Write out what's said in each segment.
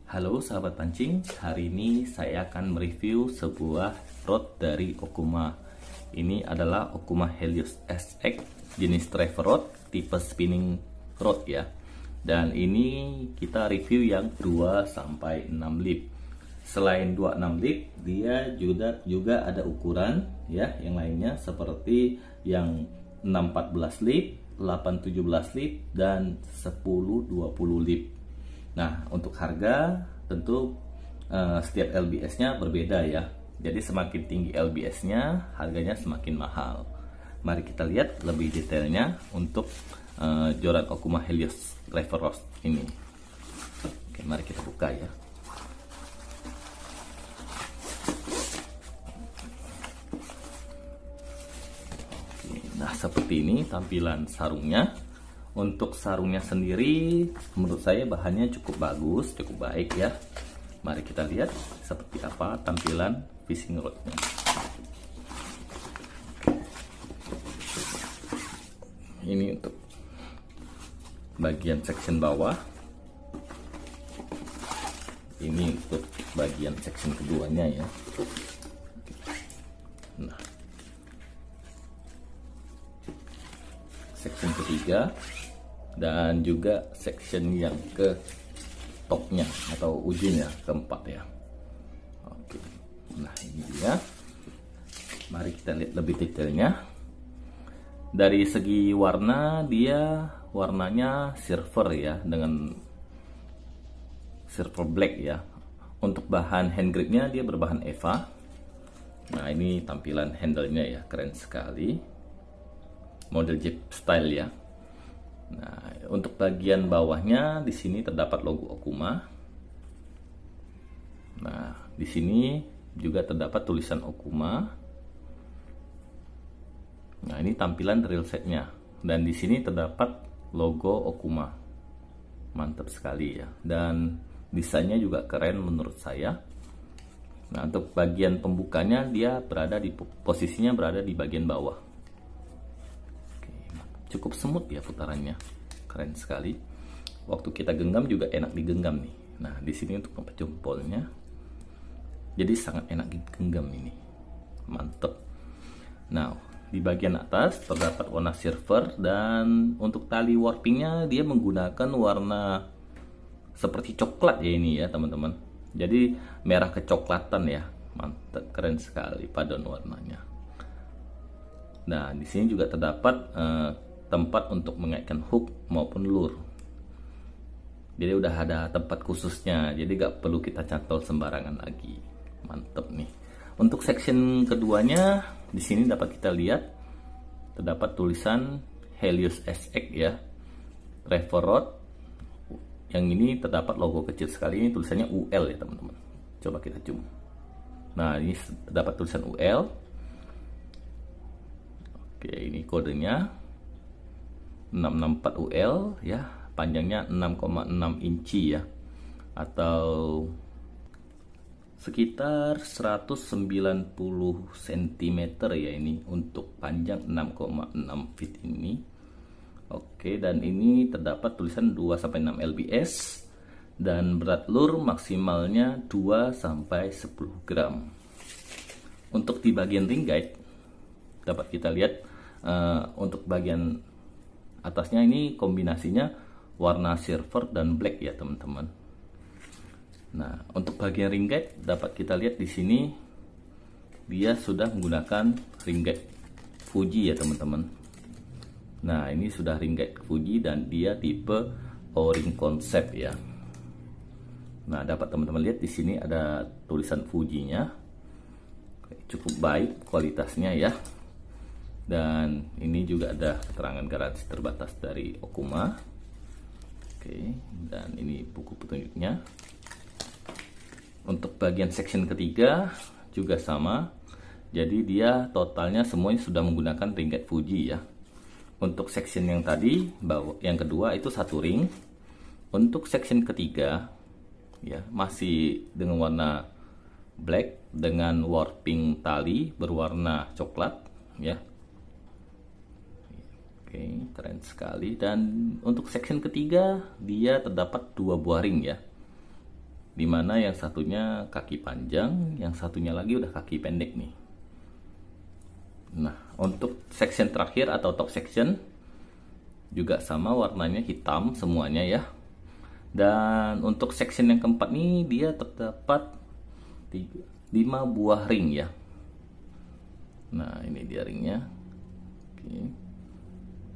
Halo sahabat pancing, hari ini saya akan mereview sebuah rod dari Okuma. Ini adalah Okuma Helios SX jenis driver rod tipe spinning rod ya. Dan ini kita review yang 2-6 lip. Selain 26 lip, dia juga ada ukuran ya yang lainnya seperti yang 6-14 lip, 8-17 lip dan 10-20 lip. Nah, untuk harga tentu setiap LBS-nya berbeda ya. Jadi semakin tinggi LBS-nya, harganya semakin mahal. Mari kita lihat lebih detailnya untuk joran Okuma Helios driver rod ini. Oke, mari kita buka ya. Oke, nah seperti ini tampilan sarungnya. Untuk sarungnya sendiri menurut saya bahannya cukup bagus, cukup baik ya. Mari kita lihat seperti apa tampilan fishing rodnya. Ini untuk bagian section bawah. Ini untuk bagian section keduanya ya. Nah, section ketiga dan juga section yang ke topnya atau ujungnya keempat ya. Oke, nah ini dia. Mari kita lihat lebih detailnya. Dari segi warna, dia warnanya silver ya, dengan silver black ya. Untuk bahan hand gripnya dia berbahan EVA. Nah, ini tampilan handle-nya ya, keren sekali. Model Jeep style ya. Nah, untuk bagian bawahnya di sini terdapat logo Okuma. Nah, di sini juga terdapat tulisan Okuma. Nah, ini tampilan reel setnya dan di sini terdapat logo Okuma. Mantap sekali ya. Dan desainnya juga keren menurut saya. Nah, untuk bagian pembukanya dia posisinya berada di bagian bawah. Cukup semut ya putarannya, keren sekali. Waktu kita genggam juga enak digenggam nih. Nah, di sini untuk tempat jempolnya, jadi sangat enak digenggam ini, mantep. Nah, di bagian atas terdapat warna silver dan untuk tali warpingnya dia menggunakan warna seperti coklat ya ini ya teman-teman. Jadi merah kecoklatan ya, mantep, keren sekali paduan warnanya. Nah, di sini juga terdapat tempat untuk mengaitkan hook maupun lure. Jadi udah ada tempat khususnya, jadi gak perlu kita cantol sembarangan lagi. Mantep nih. Untuk section keduanya di sini dapat kita lihat terdapat tulisan Helios SX ya, driver rod. Yang ini terdapat logo kecil sekali, ini tulisannya UL ya teman-teman. Coba kita zoom. Nah, ini terdapat tulisan UL. Oke, ini kodenya 664 UL ya, panjangnya 6,6 inci ya, atau sekitar 190 cm ya ini untuk panjang 6,6 feet ini. Oke, dan ini terdapat tulisan 2-6 lbs dan berat lure maksimalnya 2-10 gram. Untuk di bagian ring guide dapat kita lihat untuk bagian atasnya ini kombinasinya warna silver dan black ya teman-teman. Nah, untuk bagian ring guide dapat kita lihat di sini dia sudah menggunakan ring guide Fuji ya teman-teman. Nah, ini sudah ring guide Fuji dan dia tipe O-ring konsep ya. Nah, dapat teman-teman lihat di sini ada tulisan Fuji-nya. Cukup baik kualitasnya ya. Dan ini juga ada keterangan garansi terbatas dari Okuma. Oke, dan ini buku petunjuknya. Untuk bagian section ketiga juga sama. Jadi dia totalnya semuanya sudah menggunakan ring guide Fuji ya. Untuk section yang tadi, yang kedua itu satu ring. Untuk section ketiga ya masih dengan warna black dengan warping tali berwarna coklat ya. Oke, keren sekali. Dan untuk section ketiga dia terdapat 2 buah ring ya. dimana yang satunya kaki panjang, yang satunya lagi udah kaki pendek nih. Nah, untuk section terakhir atau top section juga sama, warnanya hitam semuanya ya. Dan untuk section yang keempat nih, dia terdapat 5 buah ring ya. Nah, ini dia ringnya. Oke.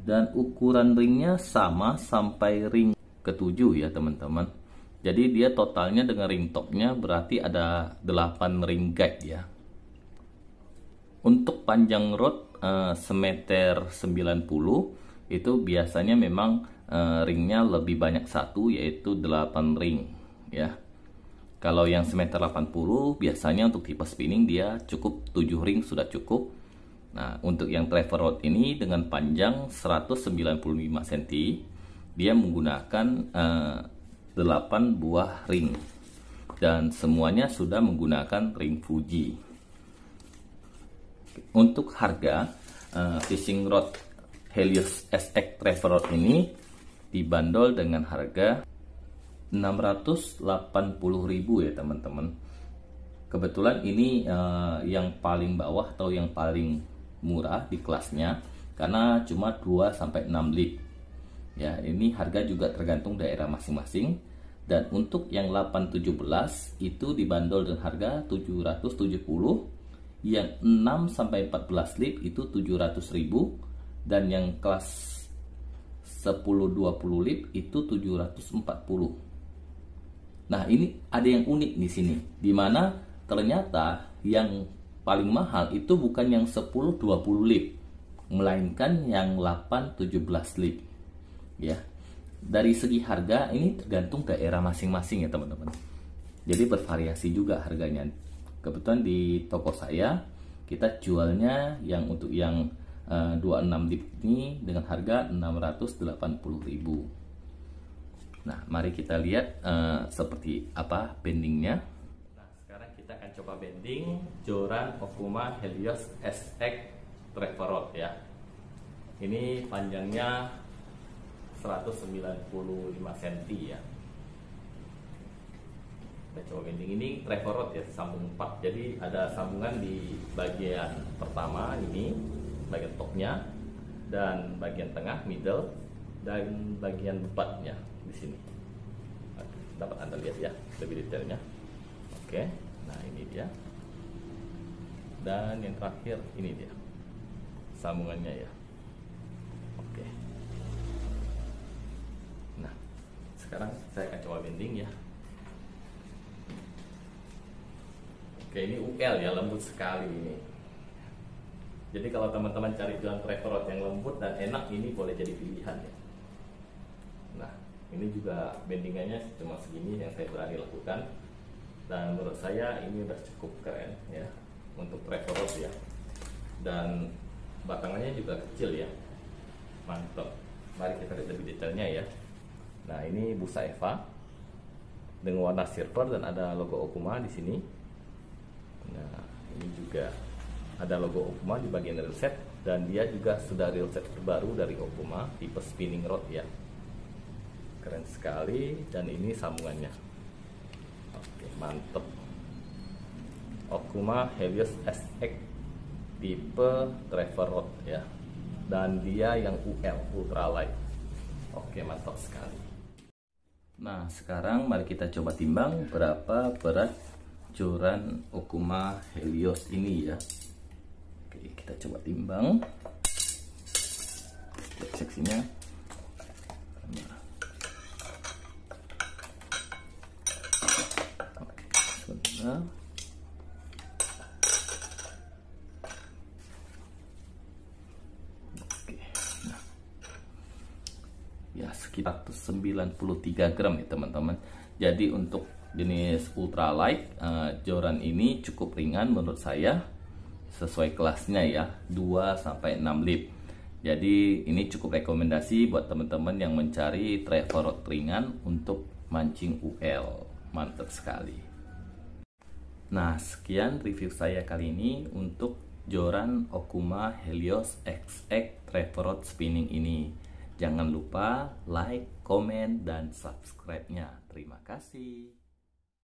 Dan ukuran ringnya sama sampai ring ke-7 ya teman-teman. Jadi dia totalnya dengan ring topnya berarti ada 8 ring guide ya. Untuk panjang rod semeter 90 itu biasanya memang ringnya lebih banyak satu, yaitu 8 ring ya. Kalau yang semeter 80 biasanya untuk tipe spinning dia cukup 7 ring sudah cukup. Nah, untuk yang driver rod ini dengan panjang 195 cm, dia menggunakan 8 buah ring. Dan semuanya sudah menggunakan ring Fuji. Untuk harga fishing rod Helios SX driver rod ini dibanderol dengan harga 680.000 ya teman-teman. Kebetulan ini yang paling bawah atau yang paling murah di kelasnya, karena cuma 2-6 lip ya. Ini harga juga tergantung daerah masing-masing. Dan untuk yang 817 itu dibanderol dengan harga 770, yang 6-14 lip itu 700.000, dan yang kelas 10-20 lip itu 740. Nah, ini ada yang unik di sini, dimana ternyata yang paling mahal itu bukan yang 10-20 lip, melainkan yang 8-17 lip ya. Dari segi harga ini tergantung daerah masing-masing ya teman-teman. Jadi bervariasi juga harganya. Kebetulan di toko saya kita jualnya yang untuk yang 26 lip ini dengan harga 680.000. Nah, mari kita lihat seperti apa bendingnya. Nah, sekarang kita akan coba bending joran Okuma Helios SX driver rod ya. Ini panjangnya 195 cm ya. Kita coba bending. Ini driver rod ya, sambung 4. Jadi ada sambungan di bagian pertama ini, bagian topnya, dan bagian tengah middle, dan bagian buttnya di sini. Dapat Anda lihat ya lebih detailnya. Oke, nah ini dia. Dan yang terakhir ini dia sambungannya ya. Oke. Nah, sekarang saya akan coba bending ya. Oke, ini UL ya, lembut sekali ini. Jadi kalau teman-teman cari joran driver rod yang lembut dan enak, ini boleh jadi pilihan ya. Nah, ini juga bendingannya cuma segini yang saya berani lakukan, dan menurut saya ini udah cukup keren ya untuk driver rod ya. Dan batangannya juga kecil ya, mantap. Mari kita lihat lebih detailnya ya. Nah, ini busa Eva dengan warna silver dan ada logo Okuma di sini. Nah, ini juga ada logo Okuma di bagian reel set, dan dia juga sudah reel set terbaru dari Okuma tipe spinning rod ya. Keren sekali. Dan ini sambungannya. Oke, mantep. Okuma Helios SX tipe driver rod ya, dan dia yang UL, ultralight. Oke, mantap sekali. Nah, sekarang mari kita coba timbang berapa berat joran Okuma Helios ini ya. Oke, kita coba timbang setiap seksinya. Nah. Oke, sebentar. Oke, nah. Ya, sekitar 93 gram ya teman-teman. Jadi untuk jenis ultralight, joran ini cukup ringan menurut saya, sesuai kelasnya ya, 2-6 lip. Jadi ini cukup rekomendasi buat teman-teman yang mencari driver rod ringan untuk mancing UL. Mantap sekali. Nah, sekian review saya kali ini untuk joran Okuma Helios SX driver rod spinning ini. Jangan lupa like, komen, dan subscribe-nya. Terima kasih.